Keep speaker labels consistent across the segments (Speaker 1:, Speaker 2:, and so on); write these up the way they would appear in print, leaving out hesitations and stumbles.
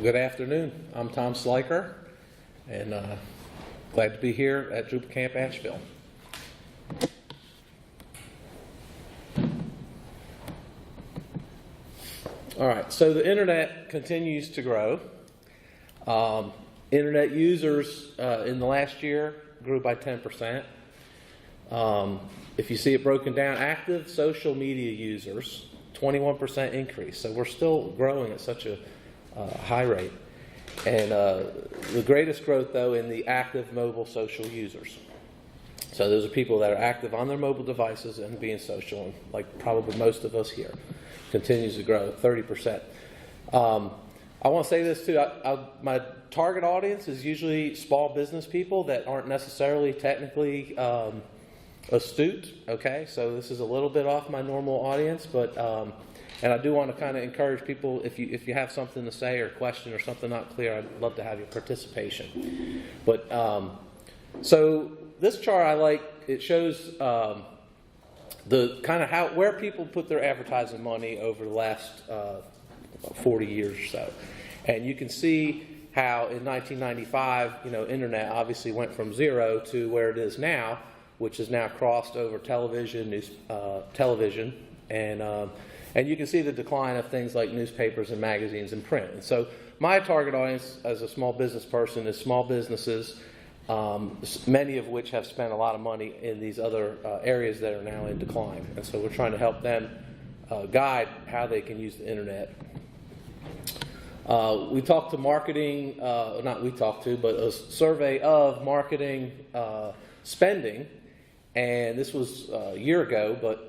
Speaker 1: Good afternoon. I'm Tom Sliker, and glad to be here at Drupal Camp Asheville. All right, so the internet continues to grow. Internet users in the last year grew by 10%. If you see it broken down, active social media users, 21% increase. So we're still growing at such a high rate. And the greatest growth, though, in the active mobile social users. So those are people that are active on their mobile devices and being social, and like probably most of us here, continues to grow at 30%. I want to say this too. My target audience is usually small business people that aren't necessarily technically astute. Okay, so this is a little bit off my normal audience, but and I do want to kind of encourage people, if you have something to say or question or something not clear, I'd love to have your participation. But so this chart I like. It shows the kind of where people put their advertising money over the last 40 years or so, and you can see how in 1995, internet obviously went from zero to where it is now, which is now crossed over television, television, and you can see the decline of things like newspapers and magazines and print. And so my target audience as a small business person is small businesses, many of which have spent a lot of money in these other areas that are now in decline. And so we're trying to help them guide how they can use the internet. We talked to marketing, not we talked to, but a survey of marketing spending, and this was a year ago, but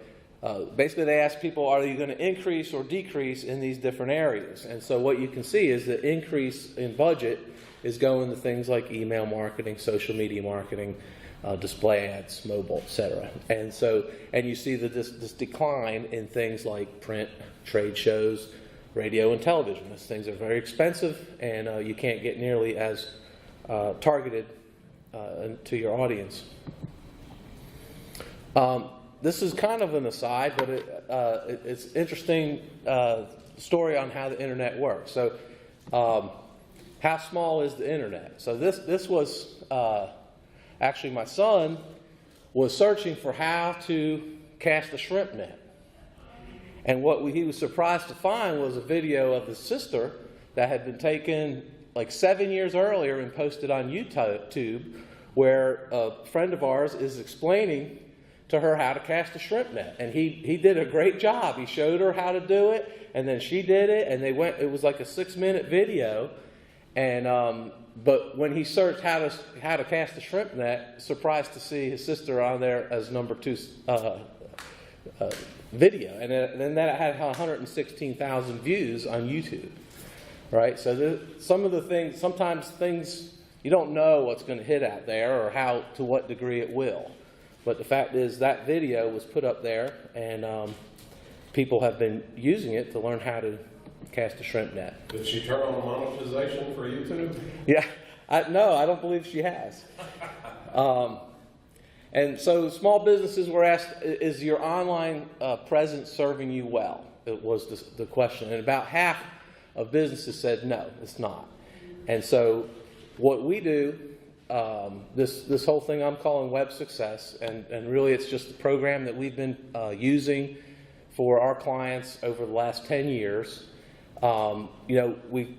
Speaker 1: basically they asked people, are you going to increase or decrease in these different areas? And so what you can see is the increase in budget is going to things like email marketing, social media marketing, display ads, mobile, etc. And so, and you see this decline in things like print, trade shows, radio, and television. Those things are very expensive, and you can't get nearly as targeted to your audience. This is kind of an aside, but it's interesting story on how the internet works. So, how small is the internet? So this was actually my son was searching for how to cast a shrimp net, and what he was surprised to find was a video of his sister that had been taken like 7 years earlier and posted on YouTube, where a friend of ours is explaining to her how to cast a shrimp net, and he did a great job. He showed her how to do it, and then she did it, and it was like a 6-minute video, and but when he searched how to cast a shrimp net, surprised to see his sister on there as number 2 video, and then that had 116,000 views on YouTube, right? So sometimes things you don't know what's going to hit out there or to what degree it will. But the fact is that video was put up there, and people have been using it to learn how to cast a shrimp net.
Speaker 2: Did she turn on monetization for YouTube?
Speaker 1: Yeah, no, I don't believe she has. And so small businesses were asked, is your online presence serving you well? It was the question. And about half of businesses said, no, it's not. And so what we do, this whole thing I'm calling Web Success, and really it's just a program that we've been using for our clients over the last 10 years. We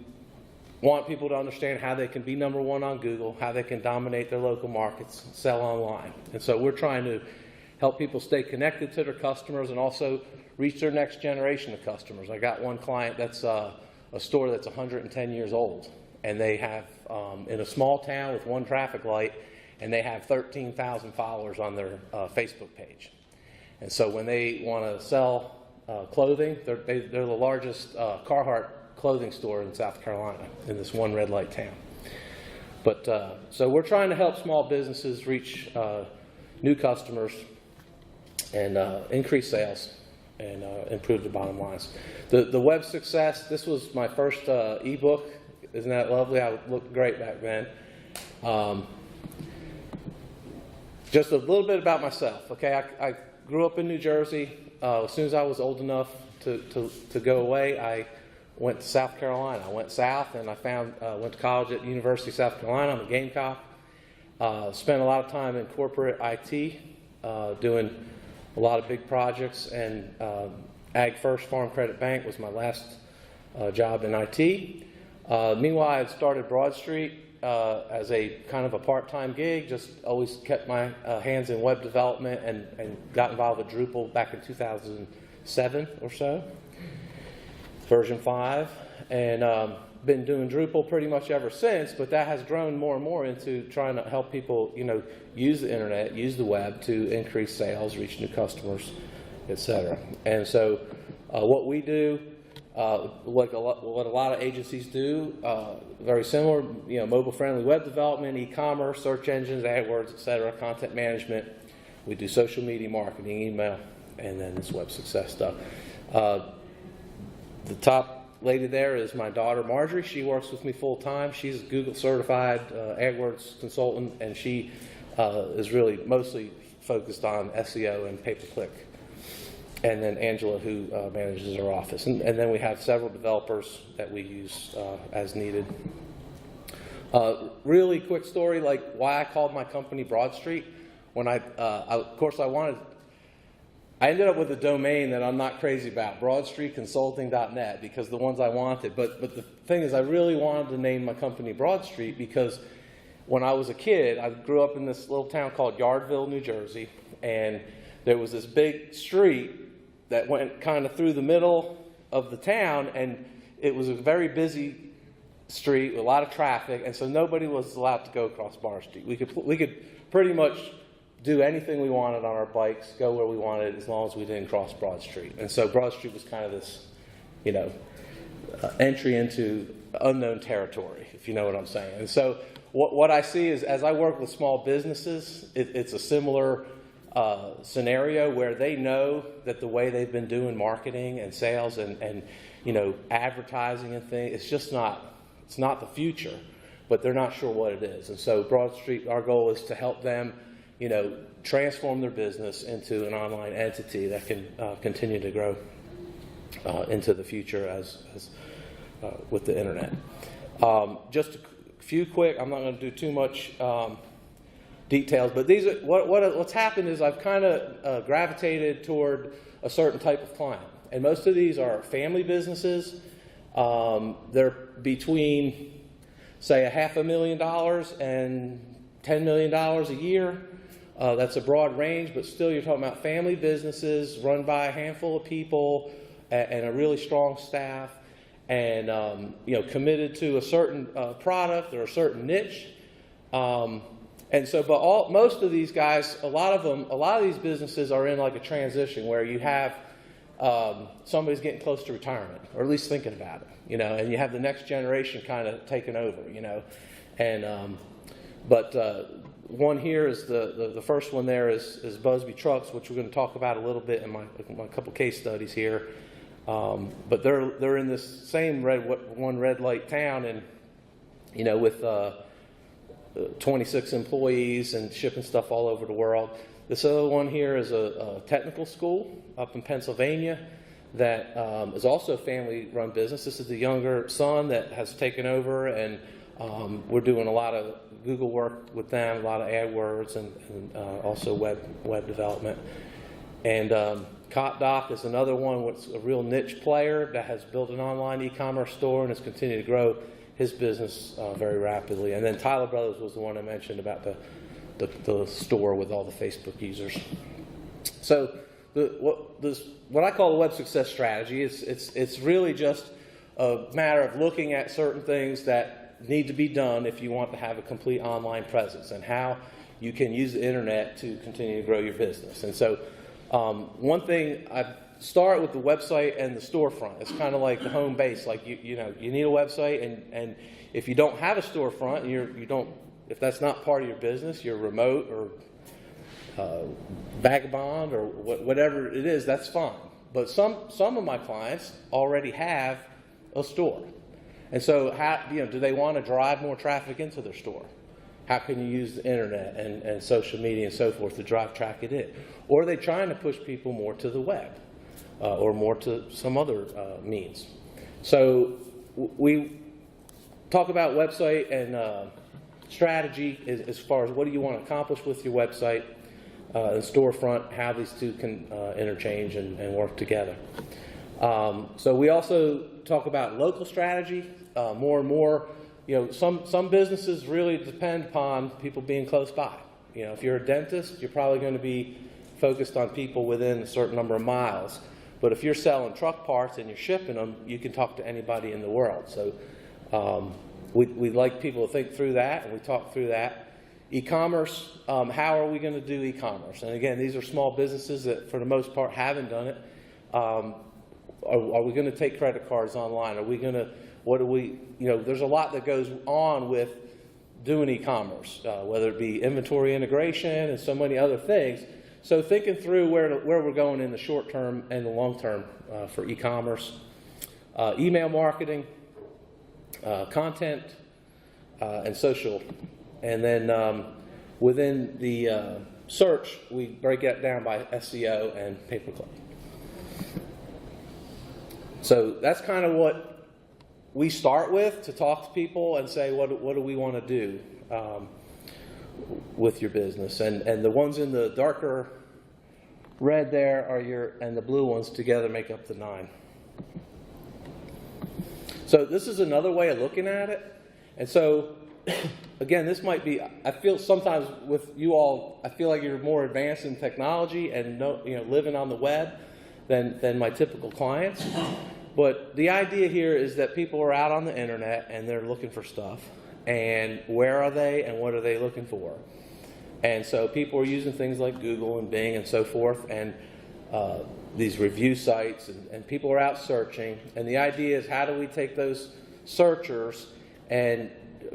Speaker 1: want people to understand how they can be number one on Google, how they can dominate their local markets, sell online. And so we're trying to help people stay connected to their customers and also reach their next generation of customers. I got one client that's a store that's 110 years old, and they have in a small town with one traffic light, and they have 13,000 followers on their Facebook page. And so when they want to sell clothing, they're the largest Carhartt clothing store in South Carolina in this one red light town. But so we're trying to help small businesses reach new customers and increase sales and improve the bottom lines. The Web Success, this was my first ebook. Isn't that lovely? I looked great back then. Just a little bit about myself. Okay, I grew up in New Jersey. As soon as I was old enough to go away, I went to South Carolina. I went south and I went to college at the University of South Carolina. I'm a Gamecock. Spent a lot of time in corporate IT, doing a lot of big projects, and Ag First Farm Credit Bank was my last job in IT. Meanwhile, I had started Broad Street as a kind of a part-time gig, just always kept my hands in web development, and got involved with Drupal back in 2007 or so, version 5, and been doing Drupal pretty much ever since, but that has grown more and more into trying to help people, use the internet, use the web to increase sales, reach new customers, etc. And so what we do, what a lot of agencies do, very similar, mobile-friendly web development, e-commerce, search engines, AdWords, etc., content management. We do social media marketing, email, and then this web success stuff. The top lady there is my daughter Marjorie. She works with me full-time. She's a Google certified AdWords consultant, and she is really mostly focused on SEO and pay-per-click. And then Angela, who manages our office. And then we have several developers that we use as needed. Really quick story, like why I called my company Broad Street. When I ended up with a domain that I'm not crazy about, broadstreetconsulting.net, because the ones I wanted. But the thing is, I really wanted to name my company Broad Street because when I was a kid, I grew up in this little town called Yardville, New Jersey, and there was this big street that went kind of through the middle of the town, and it was a very busy street with a lot of traffic, and so nobody was allowed to go across Bar Street. We could pretty much do anything we wanted on our bikes, go where we wanted, as long as we didn't cross Broad Street. And so Broad Street was kind of this, entry into unknown territory, if you know what I'm saying. And so what I see is, as I work with small businesses, it's a similar scenario where they know that the way they've been doing marketing and sales and advertising and things, it's not the future, but they're not sure what it is. And so Broad Street, our goal is to help them transform their business into an online entity that can continue to grow into the future as with the internet. Just a few quick, I'm not going to do too much details, but these are what's happened is I've kind of gravitated toward a certain type of client, and most of these are family businesses. They're between, say, $500,000 and $10 million a year. That's a broad range, but still you're talking about family businesses run by a handful of people and a really strong staff, and committed to a certain product or a certain niche. And so, but most of these guys, a lot of these businesses are in like a transition where you have somebody's getting close to retirement, or at least thinking about it, and you have the next generation kind of taking over, and one here is the first one there is Busby Trucks, which we're going to talk about a little bit in my couple case studies here. But they're in this same red light town, and with 26 employees and shipping stuff all over the world. This other one here is a technical school up in Pennsylvania that is also a family-run business. This is the younger son that has taken over, and we're doing a lot of Google work with them, a lot of AdWords, and also web development. And CotDoc is another one that's a real niche player that has built an online e-commerce store and has continued to grow his business very rapidly. And then Tyler Brothers was the one I mentioned about the store with all the Facebook users. So what I call the web success strategy is it's really just a matter of looking at certain things that need to be done if you want to have a complete online presence, and how you can use the internet to continue to grow your business. And so one thing, I start with the website and the storefront. It's kind of like the home base. Like you need a website, and if you don't have a storefront, if that's not part of your business, you're remote or vagabond or whatever it is, that's fine. But some of my clients already have a store. And so do they want to drive more traffic into their store? How can you use the internet and social media and so forth to drive traffic in? Or are they trying to push people more to the web or more to some other means? So we talk about website and strategy as far as what do you want to accomplish with your website and storefront, how these two can interchange and work together. So we also talk about local strategy. More and more, some businesses really depend upon people being close by. If you're a dentist, you're probably going to be focused on people within a certain number of miles. But if you're selling truck parts and you're shipping them, you can talk to anybody in the world. So we'd like people to think through that, and we talk through that. E-commerce, how are we going to do e-commerce? And again, these are small businesses that for the most part haven't done it. Are we going to take credit cards online? Are we going to, there's a lot that goes on with doing e-commerce, whether it be inventory integration and so many other things. So thinking through where we're going in the short term and the long term for e-commerce, email marketing, content, and social. And then within the search, we break it down by SEO and pay-per-click. So that's kind of what we start with to talk to people and say, what do we want to do with your business? And the ones in the darker red there are and the blue ones together make up the 9. So this is another way of looking at it. And so, again, this might be, I feel sometimes with you all, I feel like you're more advanced in technology and living on the web than my typical clients. But the idea here is that people are out on the internet and they're looking for stuff. And where are they and what are they looking for? And so people are using things like Google and Bing and so forth, and these review sites, and people are out searching. And the idea is, how do we take those searchers and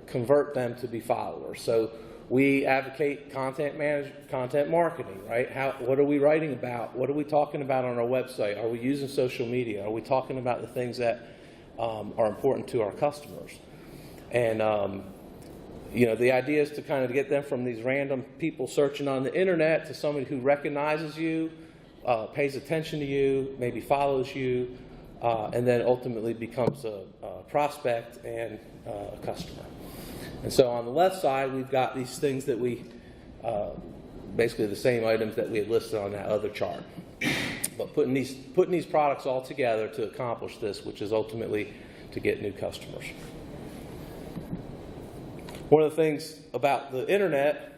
Speaker 1: convert them to be followers? So we advocate content marketing, right? What are we writing about? What are we talking about on our website? Are we using social media? Are we talking about the things that are important to our customers? And the idea is to kind of get them from these random people searching on the internet to somebody who recognizes you, pays attention to you, maybe follows you, and then ultimately becomes a prospect and a customer. And so on the left side, we've got these things that we, basically the same items that we had listed on that other chart. But putting these products all together to accomplish this, which is ultimately to get new customers. One of the things about the internet,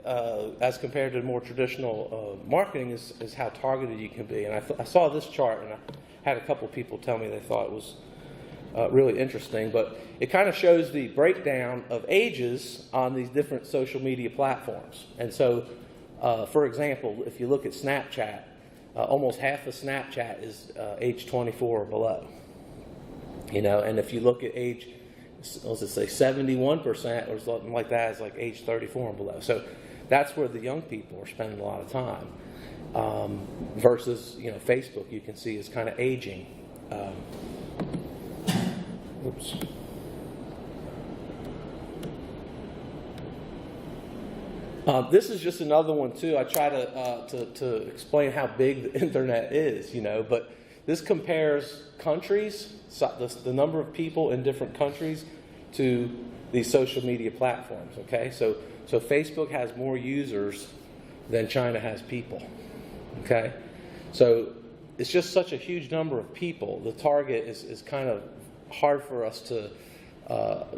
Speaker 1: as compared to more traditional marketing, is how targeted you can be. And I saw this chart, and I had a couple people tell me they thought it was really interesting. But it kind of shows the breakdown of ages on these different social media platforms. And so, for example, if you look at Snapchat, almost half of Snapchat is age 24 or below. And if you look at age, let's just say 71% or something like that is like age 34 and below. So that's where the young people are spending a lot of time. Versus, Facebook, you can see is kind of aging. Oops. This is just another one too. I try to explain how big the internet is, but this compares countries, the number of people in different countries, to these social media platforms. Okay, so Facebook has more users than China has people. Okay, so it's just such a huge number of people. The target is kind of hard for us to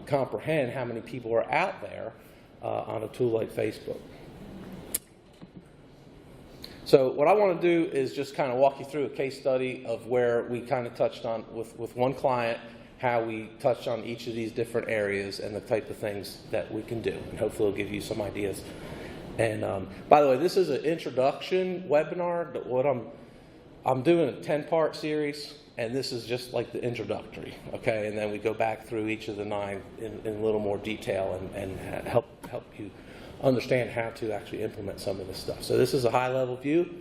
Speaker 1: comprehend how many people are out there on a tool like Facebook. So what I want to do is just kind of walk you through a case study of where we kind of touched on with one client, how we touched on each of these different areas and the type of things that we can do. And hopefully it'll give you some ideas. And by the way, this is an introduction webinar. What I'm doing a 10-part series, and this is just like the introductory, okay? And then we go back through each of the 9 in a little more detail and help you understand how to actually implement some of this stuff. So this is a high-level view,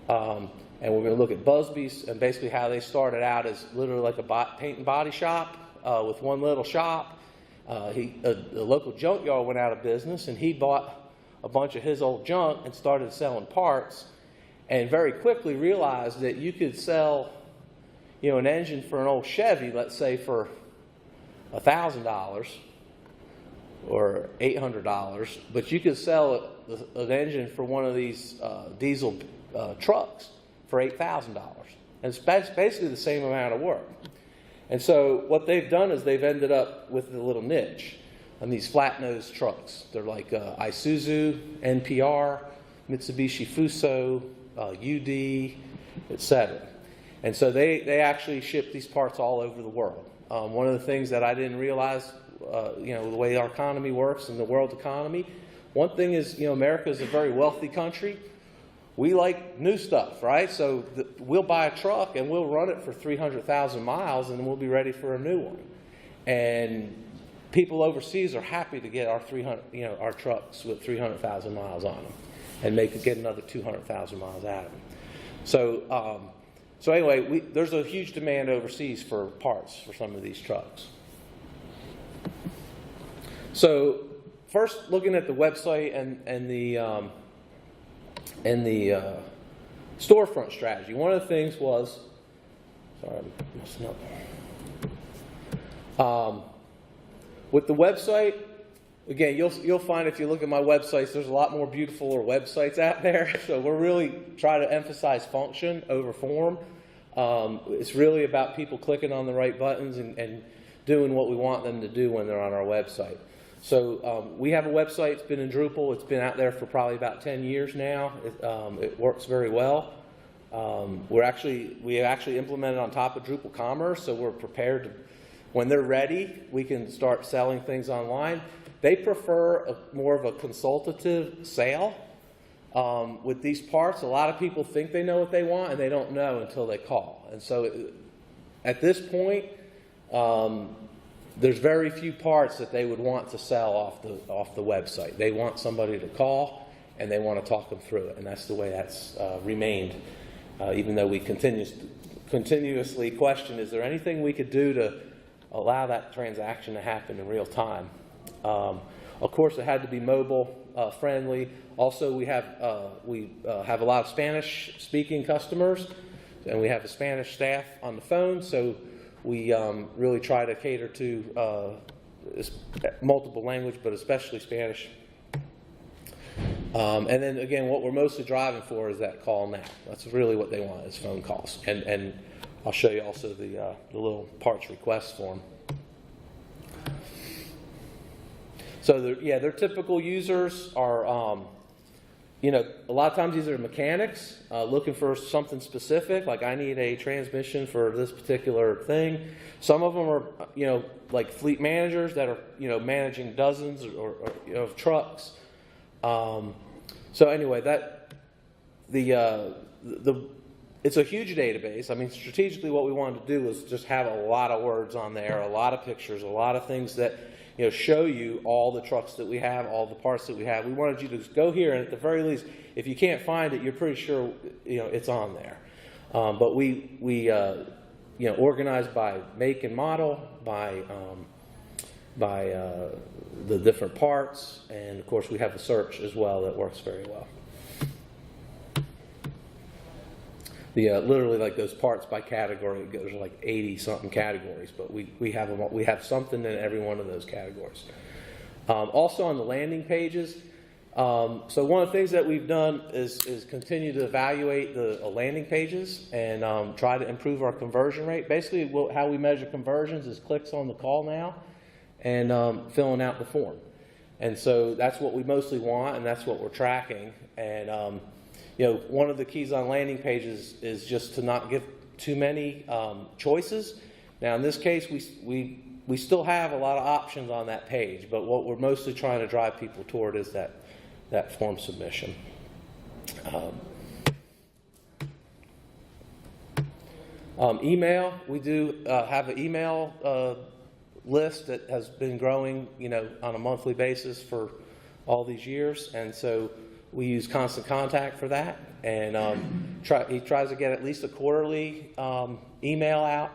Speaker 1: and we're going to look at Busby's and basically how they started out as literally like a paint and body shop with one little shop. The local junkyard went out of business, and he bought a bunch of his old junk and started selling parts, and very quickly realized that you could sell an engine for an old Chevy, let's say for $1,000 or $800, but you could sell an engine for one of these diesel trucks for $8,000. And it's basically the same amount of work. And so what they've done is they've ended up with a little niche on these flat-nosed trucks. They're like Isuzu, NPR, Mitsubishi Fuso, UD, etc. And so they actually ship these parts all over the world. One of the things that I didn't realize, the way our economy works and the world economy, one thing is, America is a very wealthy country. We like new stuff, right? So we'll buy a truck and we'll run it for 300,000 miles and then we'll be ready for a new one. And people overseas are happy to get our trucks with 300,000 miles on them and get another 200,000 miles out of them. So anyway, there's a huge demand overseas for parts for some of these trucks. So first, looking at the website and the storefront strategy. One of the things was, sorry, I'm messing up. With the website, again, you'll find if you look at my websites, there's a lot more beautifuler websites out there. So we're really trying to emphasize function over form. It's really about people clicking on the right buttons and doing what we want them to do when they're on our website. So we have a website. It's been in Drupal. It's been out there for probably about 10 years now. It works very well. We actually implemented on top of Drupal Commerce, so we're prepared to, when they're ready, we can start selling things online. They prefer more of a consultative sale with these parts. A lot of people think they know what they want, and they don't know until they call. And so at this point, there's very few parts that they would want to sell off the website. They want somebody to call, and they want to talk them through it. And that's the way that's remained, even though we continuously question, is there anything we could do to allow that transaction to happen in real time? Of course, it had to be mobile friendly. Also, we have a lot of Spanish-speaking customers, and we have a Spanish staff on the phone, so we really try to cater to multiple language, but especially Spanish. And then again, what we're mostly driving for is that call now. That's really what they want, is phone calls. And I'll show you also the little parts request form. So their typical users are, a lot of times these are mechanics looking for something specific, like I need a transmission for this particular thing. Some of them are, like fleet managers that are, managing dozens of trucks. So anyway, it's a huge database. I mean, strategically, what we wanted to do was just have a lot of words on there, a lot of pictures, a lot of things that show you all the trucks that we have, all the parts that we have. We wanted you to just go here, and at the very least, if you can't find it, you're pretty sure it's on there. But we organize by make and model, by the different parts, and of course we have a search as well that works very well. Literally like those parts by category, there's like 80 something categories, but we have them. We have something in every one of those categories. Also on the landing pages. So one of the things that we've done is continue to evaluate the landing pages and try to improve our conversion rate. Basically, how we measure conversions is clicks on the call now and filling out the form. And so that's what we mostly want, and that's what we're tracking. And one of the keys on landing pages is just to not give too many choices. Now, in this case, we still have a lot of options on that page, but what we're mostly trying to drive people toward is that form submission. Email, we do have an email list that has been growing, on a monthly basis for all these years, and so we use Constant Contact for that, and he tries to get at least a quarterly email out.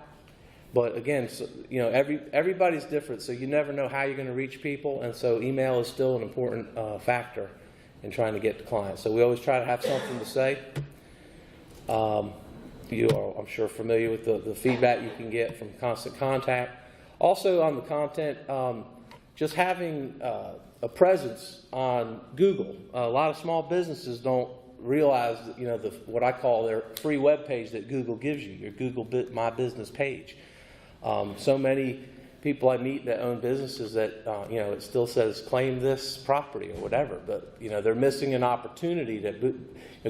Speaker 1: But again, everybody's different, so you never know how you're going to reach people, and so email is still an important factor in trying to get to clients. So we always try to have something to say. you are, I'm sure, familiar with the feedback you can get from Constant Contact. Also on the content, just having a presence on Google. A lot of small businesses don't realize that, what I call their free web page that Google gives you, your Google My Business page. So many people I meet that own businesses that, it still says claim this property or whatever, but, they're missing an opportunity that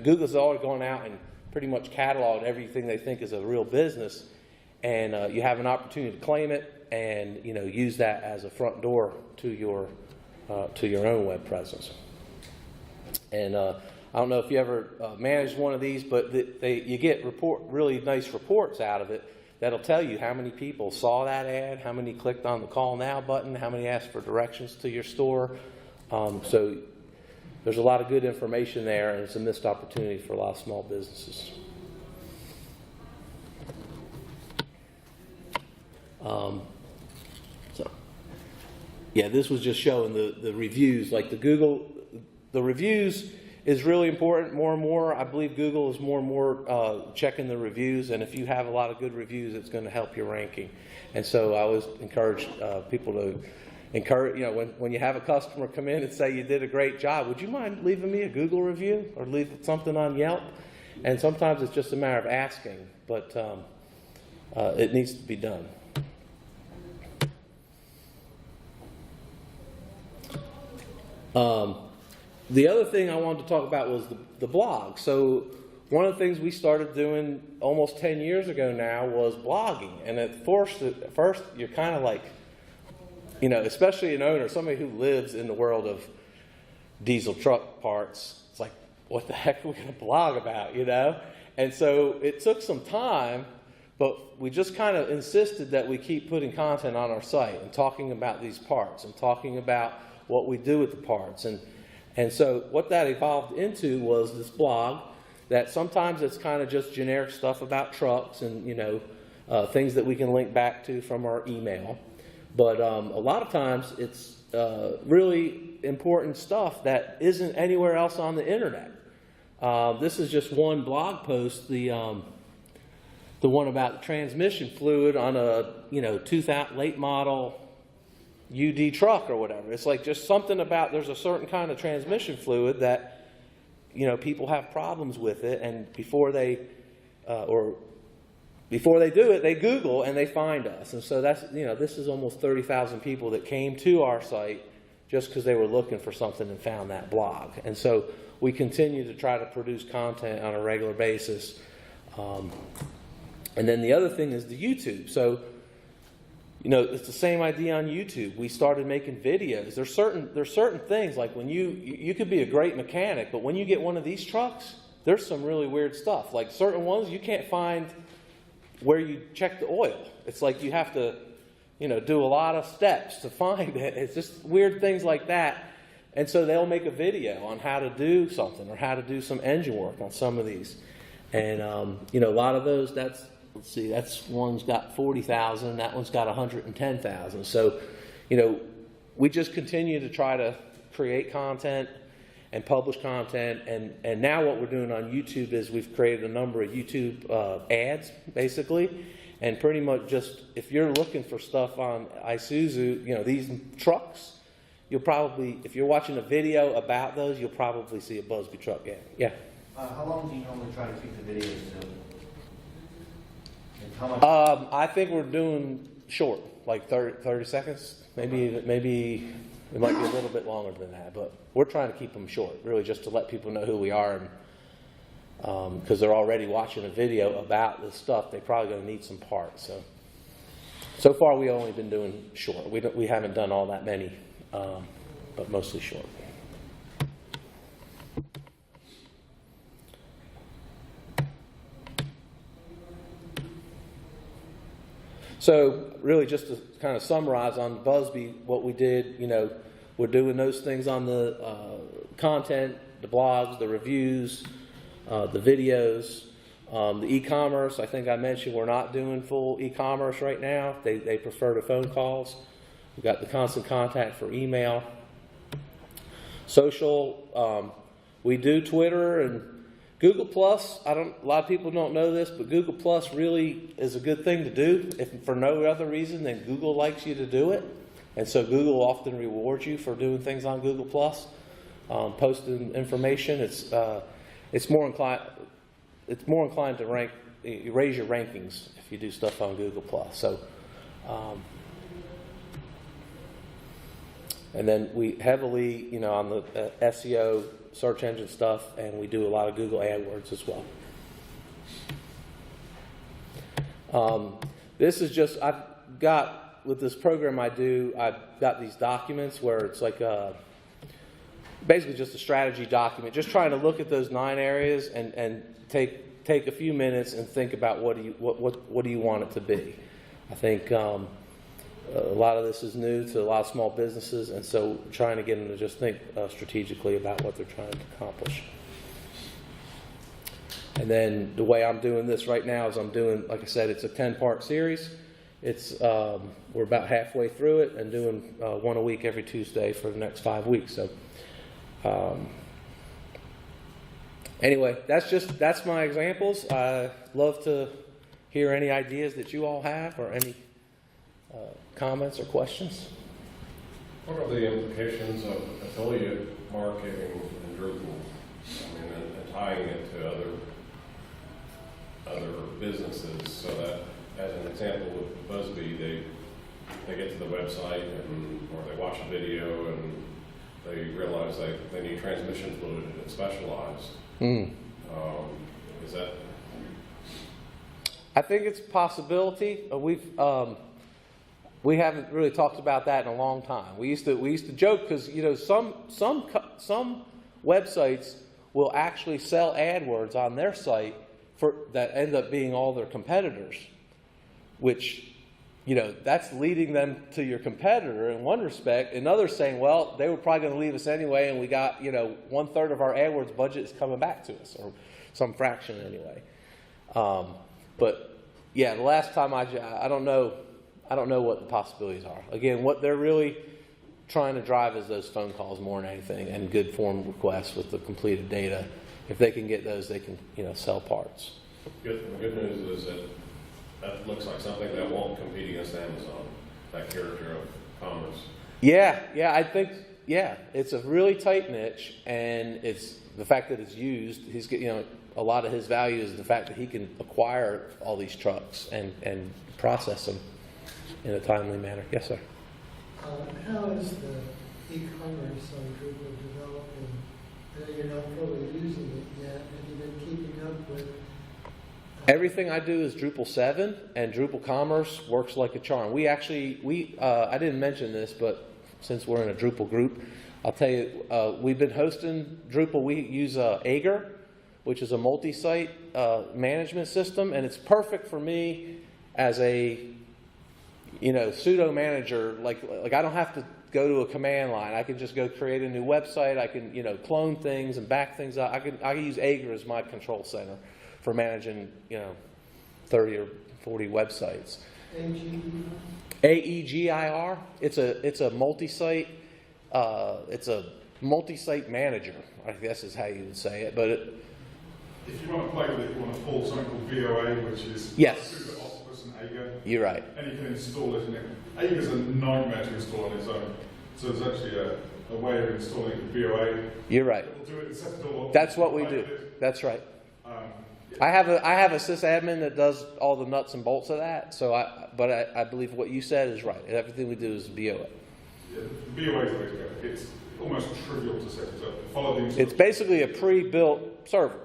Speaker 1: Google's already gone out and pretty much cataloged everything they think is a real business, and you have an opportunity to claim it and, use that as a front door to your own web presence. And I don't know if you ever managed one of these, but you get really nice reports out of it that'll tell you how many people saw that ad, how many clicked on the Call Now button, how many asked for directions to your store. So there's a lot of good information there, and it's a missed opportunity for a lot of small businesses. This was just showing the reviews, like the reviews is really important more and more. I believe Google is more and more checking the reviews, and if you have a lot of good reviews, it's going to help your ranking. And so I always encourage people to when you have a customer come in and say you did a great job, would you mind leaving me a Google review or leave something on Yelp? And sometimes it's just a matter of asking, but it needs to be done. The other thing I wanted to talk about was the blog. So one of the things we started doing almost 10 years ago now was blogging. And at first you're kind of like, especially an owner, somebody who lives in the world of diesel truck parts, it's like, what the heck are we going to blog about, And so it took some time, but we just kind of insisted that we keep putting content on our site and talking about these parts and talking about what we do with the parts. And so what that evolved into was this blog that sometimes it's kind of just generic stuff about trucks and, things that we can link back to from our email. But a lot of times it's really important stuff that isn't anywhere else on the internet. This is just one blog post, the one about the transmission fluid on a 2000 late model UD truck or whatever. It's like just something about there's a certain kind of transmission fluid that people have problems with it, and before they do it, they Google and they find us. And so that's this is almost 30,000 people that came to our site just because they were looking for something and found that blog. And so we continue to try to produce content on a regular basis. And then the other thing is the YouTube. So it's the same idea on YouTube. We started making videos. There's certain things, like when you could be a great mechanic, but when you get one of these trucks, there's some really weird stuff. Like certain ones you can't find where you check the oil. It's like you have to, do a lot of steps to find it. It's just weird things like that. And so they'll make a video on how to do something or how to do some engine work on some of these. And, a lot of those, that's one's got 40,000, that one's got 110,000. So, we just continue to try to create content and publish content. And now what we're doing on YouTube is we've created a number of YouTube ads, basically. And pretty much just, if you're looking for stuff on Isuzu, these trucks, you'll probably, if you're watching a video about those, you'll probably see a Busby truck ad. Yeah?
Speaker 3: How long do you normally try to keep the videos to? How much?
Speaker 1: I think we're doing short, like 30 seconds. Maybe it might be a little bit longer than that, but we're trying to keep them short, really just to let people know who we are, and because they're already watching a video about this stuff, they're probably going to need some parts. So far we've only been doing short. We haven't done all that many, but mostly short. So really just to kind of summarize on Busby, what we did, we're doing those things on the content, the blogs, the reviews, the videos, the e-commerce. I think I mentioned we're not doing full e-commerce right now. They prefer the phone calls. We've got the Constant Contact for email. Social, we do Twitter and Google Plus, a lot of people don't know this, but Google Plus really is a good thing to do if for no other reason than Google likes you to do it. And so Google often rewards you for doing things on Google Plus, posting information. It's more inclined to raise your rankings if you do stuff on Google Plus. So, and then we heavily, on the SEO, search engine stuff, and we do a lot of Google AdWords as well. This is just, I've got, with this program I've got these documents where it's like basically just a strategy document, just trying to look at those 9 areas and take a few minutes and think about what do you want it to be. I think a lot of this is new to a lot of small businesses, and so trying to get them to just think strategically about what they're trying to accomplish. And then the way I'm doing this right now is I'm doing, like I said, it's a 10-part series. It's we're about halfway through it and doing one a week every Tuesday for the next 5 weeks. So anyway, that's my examples. I love to hear any ideas that you all have or any comments or questions.
Speaker 2: What are the implications of affiliate marketing in Drupal? I mean, and tying it to other businesses, so that, as an example with Busby, they get to the website or they watch a video and they realize they need transmission fluid and it's specialized. Is that?
Speaker 1: I think it's a possibility. We haven't really talked about that in a long time. We used to joke because some websites will actually sell AdWords on their site that end up being all their competitors, which that's leading them to your competitor in one respect. In others saying, well, they were probably going to leave us anyway, and we got 1/3 of our AdWords budget is coming back to us, or some fraction anyway. But yeah, the last time I don't know what the possibilities are. Again, what they're really trying to drive is those phone calls more than anything, and good form requests with the completed data. If they can get those, they can sell parts.
Speaker 2: The good news is that looks like something that won't compete against Amazon. That character of commerce.
Speaker 1: Yeah, I think it's a really tight niche, and it's the fact that it's used. He's a lot of his value is the fact that he can acquire all these trucks and process them in a timely manner. Yes, sir.
Speaker 4: How is the e-commerce on Drupal developing? I know you're not fully using it yet. Have you been keeping up with?
Speaker 1: Everything I do is Drupal 7, and Drupal Commerce works like a charm. I didn't mention this, but since we're in a Drupal group, I'll tell you, we've been hosting Drupal. We use Ager, which is a multi-site management system, and it's perfect for me as a pseudo manager. Like I don't have to go to a command line. I can just go create a new website. I can clone things and back things up. I can use Ager as my control center for managing 30 or 40 websites. AEGIR. It's a multi-site. It's a multi-site manager, I guess is how you would say it. But
Speaker 5: if you want to play with it, you want to pull something called VOA, which is
Speaker 1: yes.
Speaker 5: Super Octopus and Ager.
Speaker 1: You're right.
Speaker 5: And you can install it in it. Ager's a nightmare to install on its own. So there's actually a way of installing VOA.
Speaker 1: You're right.
Speaker 5: It'll do it, set it all up.
Speaker 1: That's what we do. That's right. I have a sysadmin that does all the nuts and bolts of that. So I believe what you said is right. Everything we do is VOA.
Speaker 5: Yeah, VOA is the way to go. It's almost trivial to set it up. Follow the instructions.
Speaker 1: It's basically a pre-built server.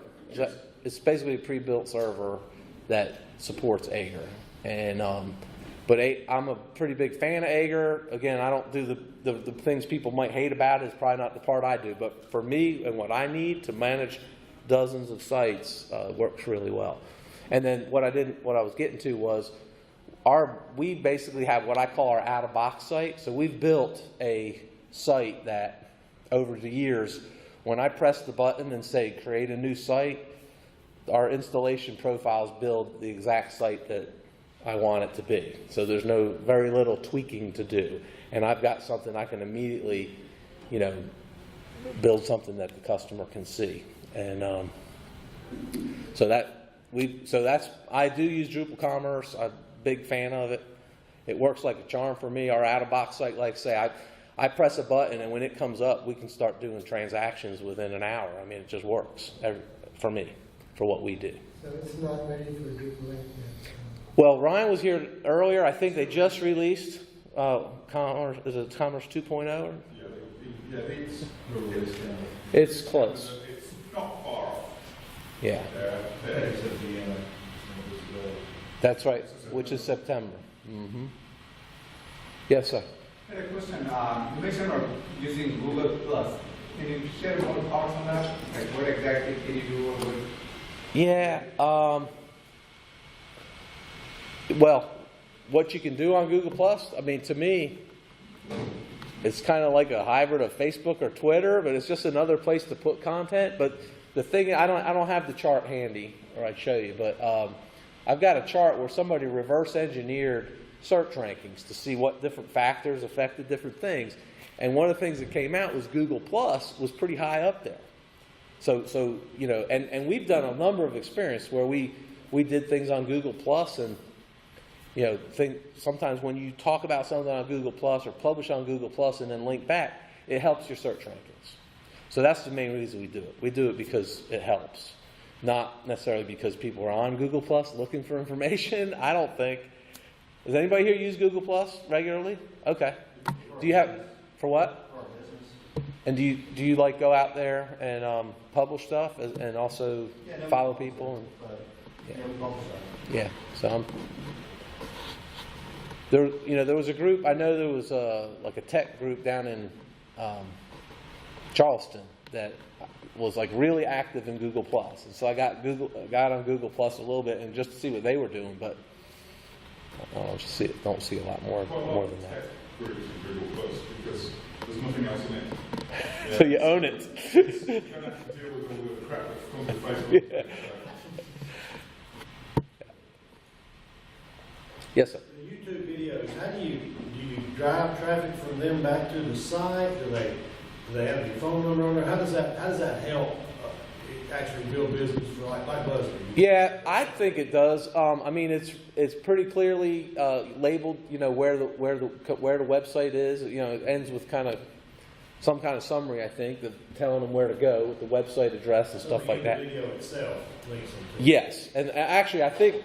Speaker 1: It's basically a pre-built server that supports Ager. And but I'm a pretty big fan of Ager. Again, I don't do the things people might hate about it. It's probably not the part I do. But for me and what I need to manage dozens of sites works really well. And then what I was getting to was we basically have what I call our out-of-box site. So we've built a site that over the years, when I press the button and say create a new site, our installation profiles build the exact site that I want it to be. So there's very little tweaking to do. And I've got something I can immediately, build something that the customer can see. And So I do use Drupal Commerce. I'm a big fan of it. It works like a charm for me. Our out-of-box site, like I say, I press a button, and when it comes up, we can start doing transactions within an hour. I mean, it just works for me, for what we do.
Speaker 4: So it's not ready for Drupal 8 yet.
Speaker 1: Well, Ryan was here earlier. I think they just released Commerce. Is it Commerce 2.0?
Speaker 5: Yeah, it's released.
Speaker 1: It's close.
Speaker 5: It's not far off.
Speaker 1: Yeah, that's right. Which is September. Mm-hmm. Yes, sir.
Speaker 6: I had a question. You mentioned about using Google Plus. Can you share more thoughts on that? Like what exactly can you do? Or what?
Speaker 1: Yeah. Well, what you can do on Google Plus, I mean, to me, it's kind of like a hybrid of Facebook or Twitter, but it's just another place to put content. But the thing, I don't have the chart handy, or I'd show you, but I've got a chart where somebody reverse engineered search rankings to see what different factors affected different things. And one of the things that came out was Google Plus was pretty high up there. So you know, and we've done a number of experiments where we did things on Google Plus, and you know, sometimes when you talk about something on Google Plus or publish on Google Plus and then link back, it helps your search rankings. So that's the main reason we do it. We do it because it helps, not necessarily because people are on Google Plus looking for information. I don't think. Does anybody here use Google Plus regularly? Okay. Do you have, for what?
Speaker 3: For our business.
Speaker 1: And do you like go out there and publish stuff and also follow people? And,
Speaker 3: But,
Speaker 1: yeah.
Speaker 3: yeah, we both are.
Speaker 1: Yeah. So there was a group. I know there was like a tech group down in Charleston that was like really active in Google Plus, and so I got on Google Plus a little bit and just to see what they were doing, but I don't see a lot more than that.
Speaker 5: Groups in Google Plus because there's nothing else in it. Yeah.
Speaker 1: So you own it.
Speaker 5: You don't have to deal with all the crap that comes with Facebook.
Speaker 1: Yeah. Yes, sir.
Speaker 7: The YouTube videos, how do you drive traffic from them back to the site? Do they have your phone number on there? How does that help actually build business for like BuzzFeed?
Speaker 1: Yeah, I think it does. I mean, it's pretty clearly labeled. You know where the website is. You know, it ends with some kind of summary. I think of telling them where to go with the website address and stuff like that.
Speaker 7: The video itself links them to.
Speaker 1: Yes, and actually, I think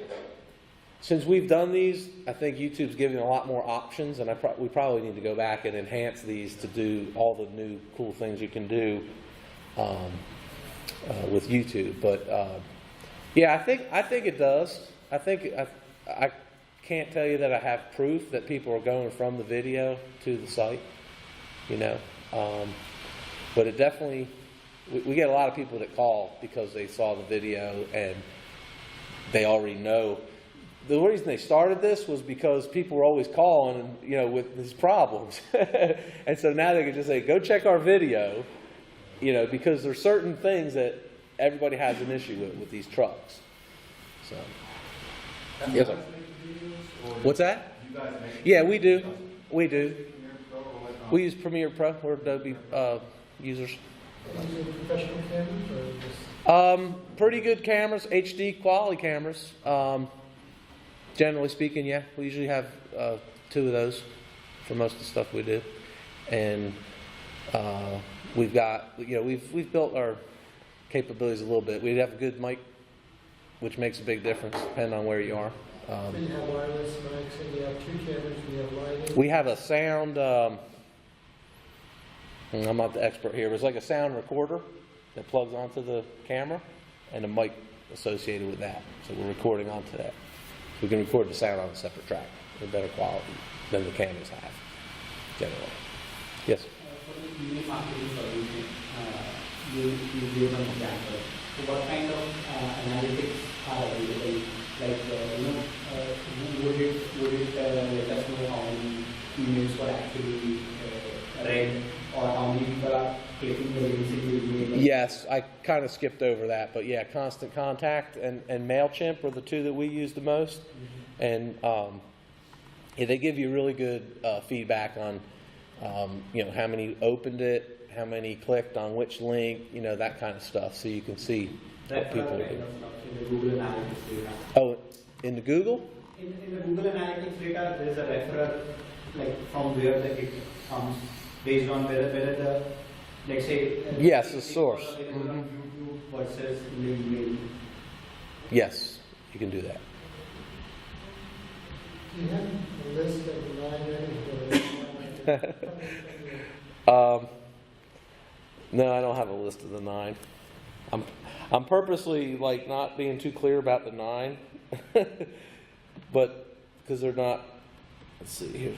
Speaker 1: since we've done these, I think YouTube's giving a lot more options, and we probably need to go back and enhance these to do all the new cool things you can do with YouTube. But yeah, I think it does. I can't tell you that I have proof that people are going from the video to the site, you know, but it definitely. We get a lot of people that call because they saw the video and they already know. The reason they started this was because people were always calling, you know, with these problems. And so now they can just say, go check our video, you know, because there's certain things that everybody has an issue with these trucks. So, yes, sir. What's that?
Speaker 3: You guys make
Speaker 1: Yeah, we do. We do.
Speaker 3: Premiere Pro or what?
Speaker 1: We use Premiere Pro. We're Adobe users.
Speaker 4: Using professional cameras or just?
Speaker 1: Pretty good cameras, HD quality cameras. Generally speaking, yeah, we usually have 2 of those for most of the stuff we do, and we've got, you know, we've built our capabilities a little bit. We have a good mic, which makes a big difference depending on where you are.
Speaker 4: So you have wireless mics and you have 2 cameras and you have lighting?
Speaker 1: We have a sound. I'm not the expert here, but it's like a sound recorder that plugs onto the camera, and a mic associated with that. So we're recording onto that. We can record the sound on a separate track with better quality than the cameras have, generally. Yes?
Speaker 8: For the email marketing solution, you gave an example. So what kind of analytics are available? Like, would it let us know how many emails were actually read, or how many people are clicking the links in the email?
Speaker 1: Yes, I kind of skipped over that, but yeah, Constant Contact and MailChimp are the 2 that we use the most. And yeah, they give you really good feedback on, you know, how many opened it, how many clicked on which link, you know, that kind of stuff. So you can see
Speaker 8: referral
Speaker 1: people
Speaker 8: kind
Speaker 1: do.
Speaker 8: of stuff in the Google Analytics data.
Speaker 1: Oh, in the Google?
Speaker 8: In the Google Analytics data, there is a referral, like from where the it comes, based on whether the, let's say,
Speaker 1: Yes, the
Speaker 8: it was
Speaker 1: source.
Speaker 8: available on YouTube versus in the email.
Speaker 1: Yes, you can do that.
Speaker 4: Do you have a list of the 9 items
Speaker 1: No, I don't have a list of the 9. I'm purposely like not being too clear about the 9, but because they're not. Let's see here.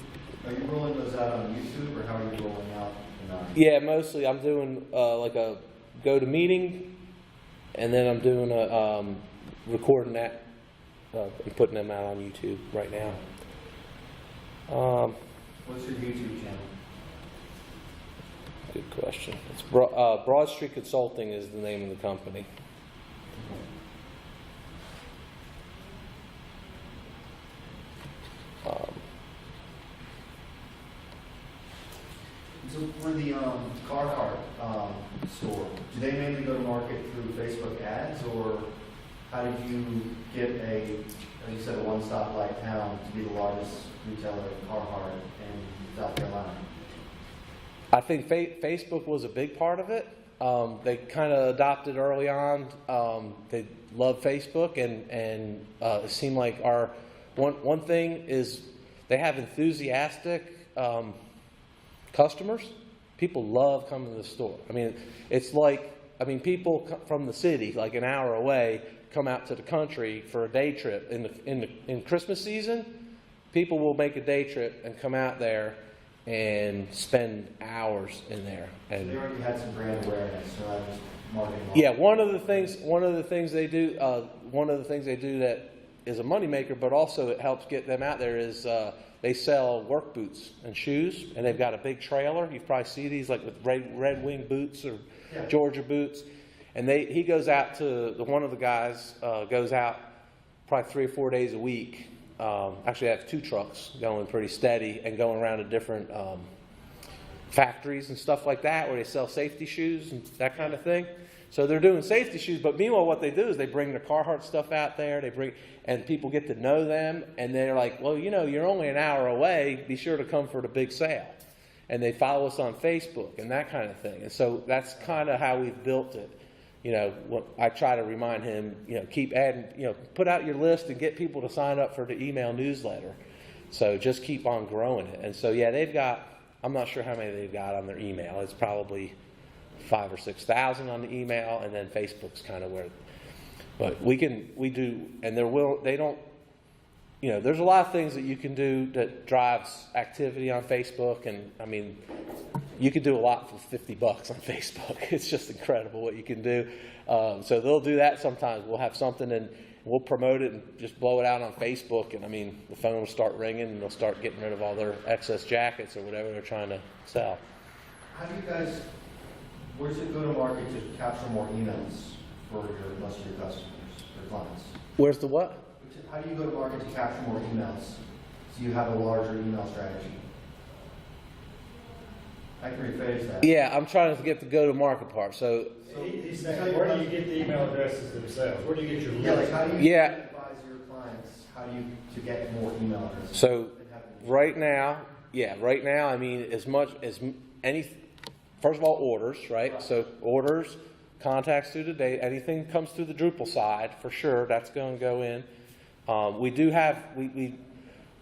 Speaker 3: Are you rolling those out on YouTube, or how are you rolling out the 9?
Speaker 1: Yeah, mostly I'm doing like a go-to-meeting, and then I'm doing a recording that and putting them out on YouTube right now.
Speaker 3: What's your YouTube channel?
Speaker 1: Good question. It's Broad Street Consulting is the name of the company.
Speaker 3: So for the Carhartt store, do they mainly go to market through Facebook ads, or how did you get as you said, a one-stop like town to be the largest retailer of Carhartt in South Carolina?
Speaker 1: I think Facebook was a big part of it. They kind of adopted early on. They love Facebook, and it seemed like our one thing is they have enthusiastic customers. People love coming to the store. I mean, it's like, people from the city, like an hour away, come out to the country for a day trip. In Christmas season, people will make a day trip and come out there and spend hours in there. And
Speaker 3: They already had some brand awareness, so I was marketing.
Speaker 1: yeah, one of the things they do that is a moneymaker, but also it helps get them out there is they sell work boots and shoes, and they've got a big trailer. You probably see these like with Red Wing boots or Georgia boots, and he goes out to one of the guys goes out probably 3 or 4 days a week. Actually, I have 2 trucks going pretty steady and going around to different factories and stuff like that where they sell safety shoes and that kind of thing. So they're doing safety shoes, but meanwhile what they do is they bring their Carhartt stuff out there, and people get to know them, and they're like, well, you're only an hour away, be sure to come for the big sale. And they follow us on Facebook and that kind of thing. And so that's kind of how we've built it. I try to remind him, keep adding, put out your list and get people to sign up for the email newsletter. So just keep on growing it. And so, yeah, they've got, I'm not sure how many they've got on their email. It's probably 5,000 or 6,000 on the email, and then Facebook's kind of where, but we do, and they don't, there's a lot of things that you can do that drives activity on Facebook, and you can do a lot for $50 on Facebook. It's just incredible what you can do. So they'll do that sometimes. We'll have something and we'll promote it and just blow it out on Facebook, and the phone will start ringing, and they'll start getting rid of all their excess jackets or whatever they're trying to sell.
Speaker 3: How do you guys, where's it go to market to capture more emails for most of your customers or clients?
Speaker 1: Where's the what?
Speaker 3: How do you go to market to capture more emails so you have a larger email strategy? I can rephrase that.
Speaker 1: Yeah, I'm trying to get the go-to-market part. So
Speaker 7: He's saying, where do you get the email addresses themselves? Where do you get your list?
Speaker 3: Yeah, like how do you
Speaker 1: Yeah.
Speaker 3: advise your clients, how do you to get more email addresses?
Speaker 1: So right now, as much as first of all, orders, right? So orders, contacts through the date, anything comes through the Drupal side, for sure, that's going to go in. We do have,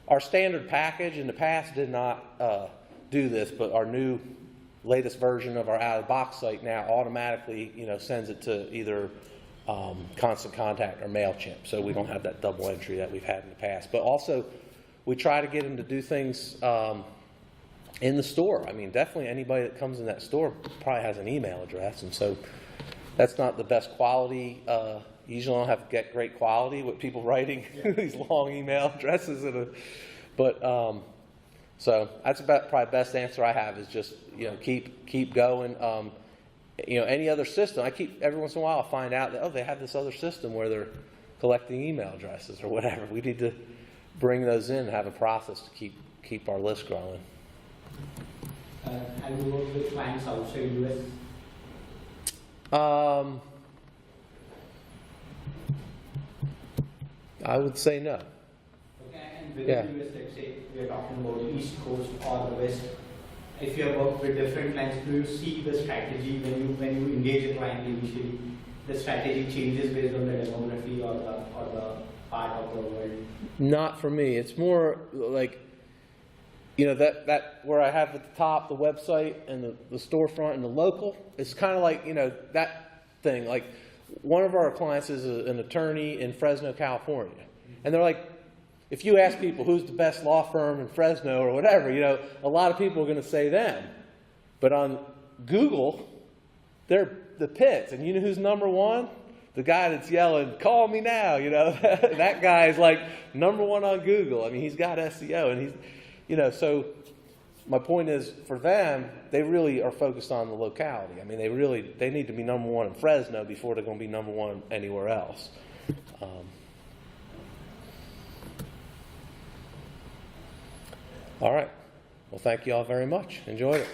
Speaker 1: our standard package in the past did not do this, but our new latest version of our out-of-the-box site now automatically, sends it to either Constant Contact or MailChimp, so we don't have that double entry that we've had in the past. But also, we try to get them to do things in the store. Definitely anybody that comes in that store probably has an email address, and so that's not the best quality. Usually don't have to get great quality with people writing these long email addresses. So that's about probably the best answer I have is just, keep going. Any other system, every once in a while I find out that, they have this other system where they're collecting email addresses or whatever. We need to bring those in and have a process to keep our list growing.
Speaker 8: Have you worked with clients outside US?
Speaker 1: I would say no.
Speaker 8: Okay, and within
Speaker 1: Yeah.
Speaker 8: the US, let's say we are talking about the East Coast or the West, if you have worked with different clients, do you see the strategy when you engage a client initially, the strategy changes based on the demography or the part of the world?
Speaker 1: Not for me. It's more like, you know, that where I have at the top the website and the storefront and the local. It's kind of like, you know, that thing. Like, one of our clients is an attorney in Fresno, California, and they're like, if you ask people who's the best law firm in Fresno or whatever, you know, a lot of people are going to say them. But on Google, they're the Pitts, and you know who's number one? The guy that's yelling, "Call me now," you know, that guy is like number one on Google. I mean, he's got SEO, and he's, you know, so my point is, for them, they really are focused on the locality. I mean, they need to be number one in Fresno before they're going to be number one anywhere else. All right. Well, thank you all very much. Enjoyed it.